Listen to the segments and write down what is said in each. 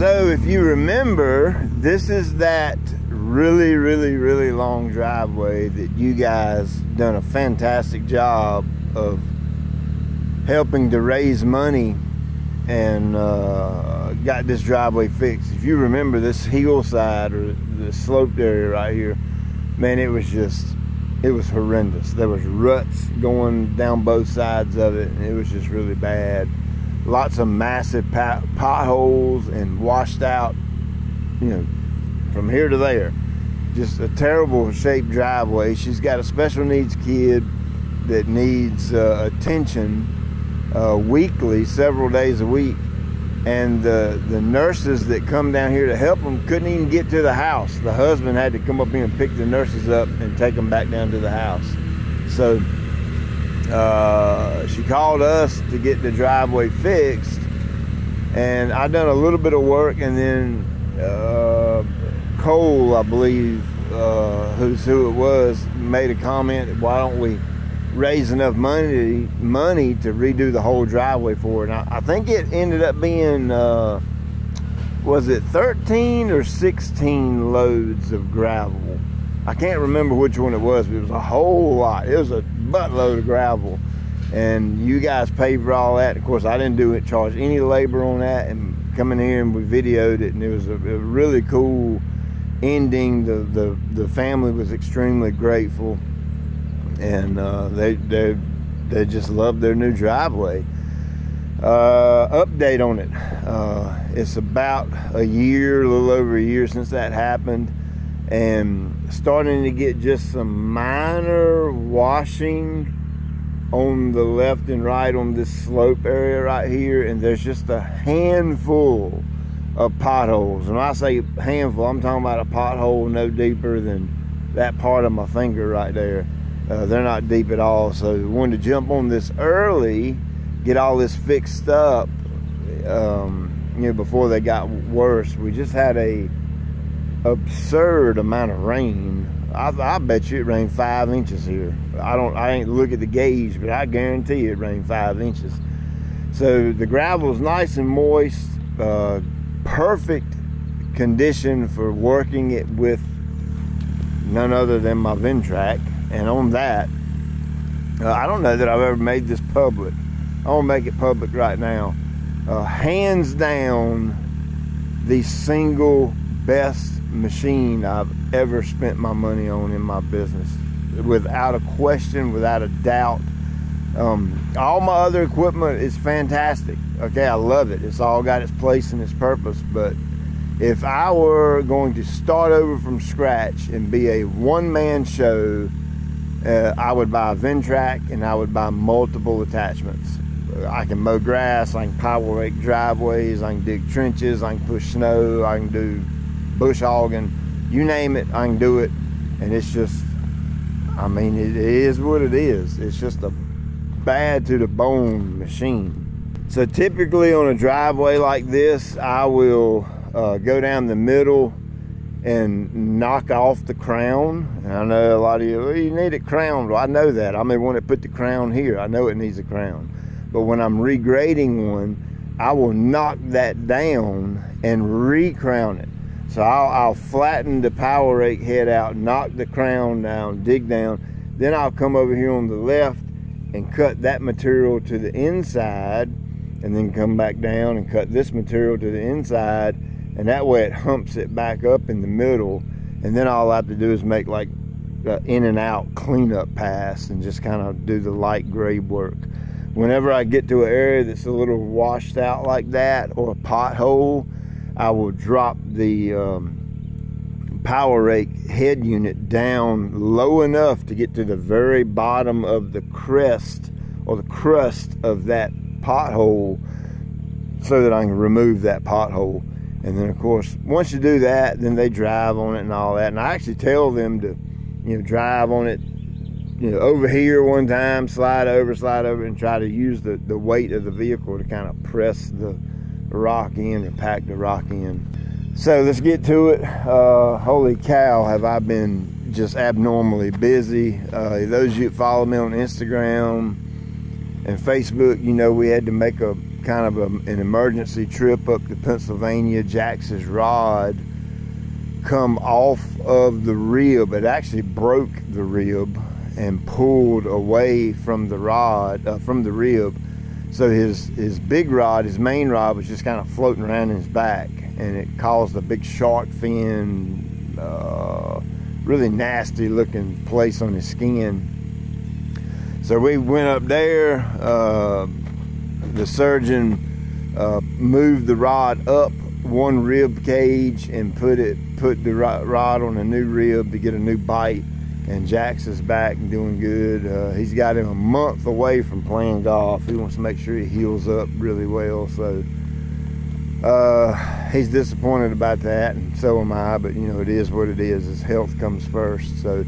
So if you remember, this is that really long driveway that you guys done a fantastic job of helping to raise money and got this driveway fixed. If you remember this hillside or the sloped area right here, man, it was horrendous. There was ruts going down both sides of it, and it was just really bad. Lots of massive potholes and washed out, from here to there. Just a terrible shaped driveway. She's got a special needs kid that needs attention weekly, several days a week. And the nurses that come down here to help them couldn't even get to the house. The husband had to come up here and pick the nurses up and take them back down to the house. So she called us to get the driveway fixed, and I done a little bit of work, and then Cole, I believe, who's who it was, made a comment, why don't we raise enough money to redo the whole driveway for it. And I think it ended up being was it 13 or 16 loads of gravel. I can't remember which one it was, but it was a whole lot. It was a buttload of gravel, and you guys paid for all that. Of course, I didn't charge any labor on that, and coming here and we videoed it, and it was a really cool ending. The family was extremely grateful, and they just loved their new driveway. Update on it. It's about a little over a year since that happened, and starting to get just some minor washing on the left and right on this slope area right here, and there's just a handful of potholes. And when I say handful, I'm talking about a pothole no deeper than that part of my finger right there. They're not deep at all. So we wanted to jump on this early, get all this fixed up, before they got worse. We just had a absurd amount of rain. I bet you it rained 5 inches here. I ain't look at the gauge, but I guarantee you it rained 5 inches. So the gravel's nice and moist, perfect condition for working it with none other than my Ventrac. And on that, I don't know that I've ever made this public. I want to make it public right now. Hands down, the single best machine I've ever spent my money on in my business, without a question, without a doubt. All my other equipment is fantastic. Okay, I love it. It's all got its place and its purpose. But if I were going to start over from scratch and be a one-man show, I would buy a Ventrac, and I would buy multiple attachments. I can mow grass, I can power rake driveways, I can dig trenches, I can push snow, I can do bush hogging, you name it, I can do it. And it's just, it is what it is. It's just a bad to the bone machine. So typically on a driveway like this, I will go down the middle and knock off the crown. And I know a lot of you, well, you need it crowned. Well, I know that. I'm the one that put the crown here. I know it needs a crown. But when I'm regrading one, I will knock that down and re-crown it. So I'll flatten the power rake head out, knock the crown down, dig down. Then I'll come over here on the left and cut that material to the inside, and then come back down and cut this material to the inside. And that way it humps it back up in the middle. And then all I have to do is make like in and out cleanup pass and just kind of do the light grade work. Whenever I get to an area that's a little washed out like that, or a pothole, I will drop the power rake head unit down low enough to get to the very bottom of the crest or the crust of that pothole, so that I can remove that pothole. And then of course, once you do that, then they drive on it and all that. And I actually tell them to, drive on it, over here one time, slide over, and try to use the weight of the vehicle to kind of press the rock in or pack the rock in. So let's get to it. Holy cow, have I been just abnormally busy. Those of you that follow me on Instagram and Facebook, we had to make a kind of an emergency trip up to Pennsylvania. Jax's rod come off of the rib. It actually broke the rib and pulled away from the rod, from the rib. So his big rod, his main rod, was just kind of floating around in his back, and it caused a big shark fin, really nasty looking place on his skin. So we went up there. The surgeon moved the rod up one rib cage and put the rod on a new rib to get a new bite. And Jax is back and doing good. He's got him a month away from playing golf. He wants to make sure he heals up really well. So he's disappointed about that, and so am I. But you know, it is what it is. His health comes first. So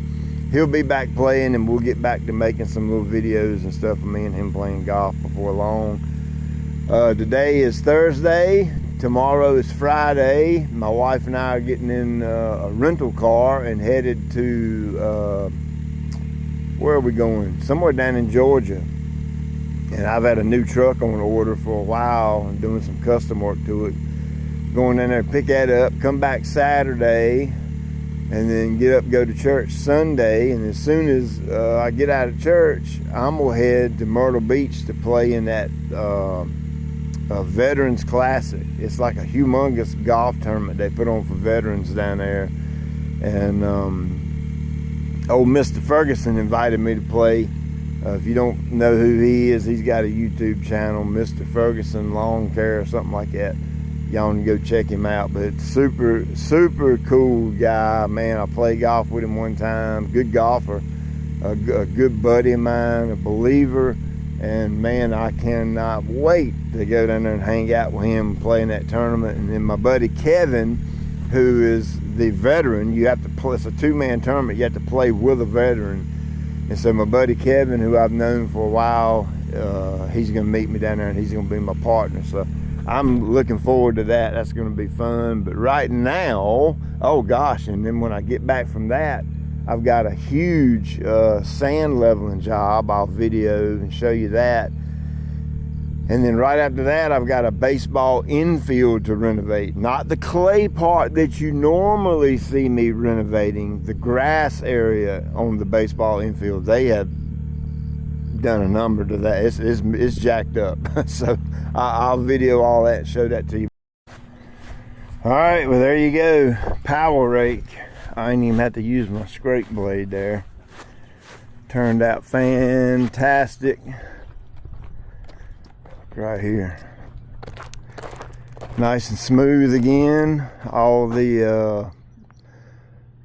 he'll be back playing, and we'll get back to making some little videos and stuff of me and him playing golf before long. Today is Thursday. Tomorrow is Friday. My wife and I are getting in a rental car and headed to, where are we going? Somewhere down in Georgia. And I've had a new truck on order for a while and doing some custom work to it. Going in there to pick that up, come back Saturday, and then go to church Sunday. And as soon as I get out of church, I'm gonna head to Myrtle Beach to play in that Veterans Classic. It's like a humongous golf tournament they put on for veterans down there. And old Mr. Ferguson invited me to play. If you don't know who he is, he's got a YouTube channel, Mr. Ferguson Lawn Care or something like that. Y'all can go check him out. But it's super cool guy, man. I played golf with him one time. Good golfer, a good buddy of mine, a believer. And man, I cannot wait to go down there and hang out with him and play in that tournament. And then my buddy Kevin, who is the veteran, you have to play, it's a two-man tournament, you have to play with a veteran. And so my buddy Kevin, who I've known for a while, he's gonna meet me down there and he's gonna be my partner. So I'm looking forward to that. That's gonna be fun. But right now, oh gosh, and then when I get back from that, I've got a huge sand leveling job. I'll video and show you that. And then right after that, I've got a baseball infield to renovate. Not the clay part that you normally see me renovating, the grass area on the baseball infield. They have done a number to that. It's jacked up. So I'll video all that and show that to you. All right, well, there you go. Power rake. I didn't even have to use my scrape blade there. Turned out fantastic. Right here. Nice and smooth again. All the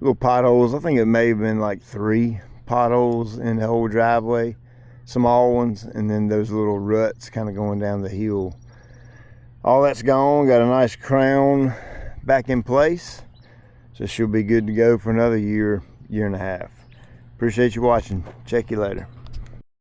little potholes. I think it may have been like 3 potholes in the whole driveway. Small ones, and then those little ruts kind of going down the hill. All that's gone. Got a nice crown back in place. So she'll be good to go for another year and a half. Appreciate you watching. Check you later.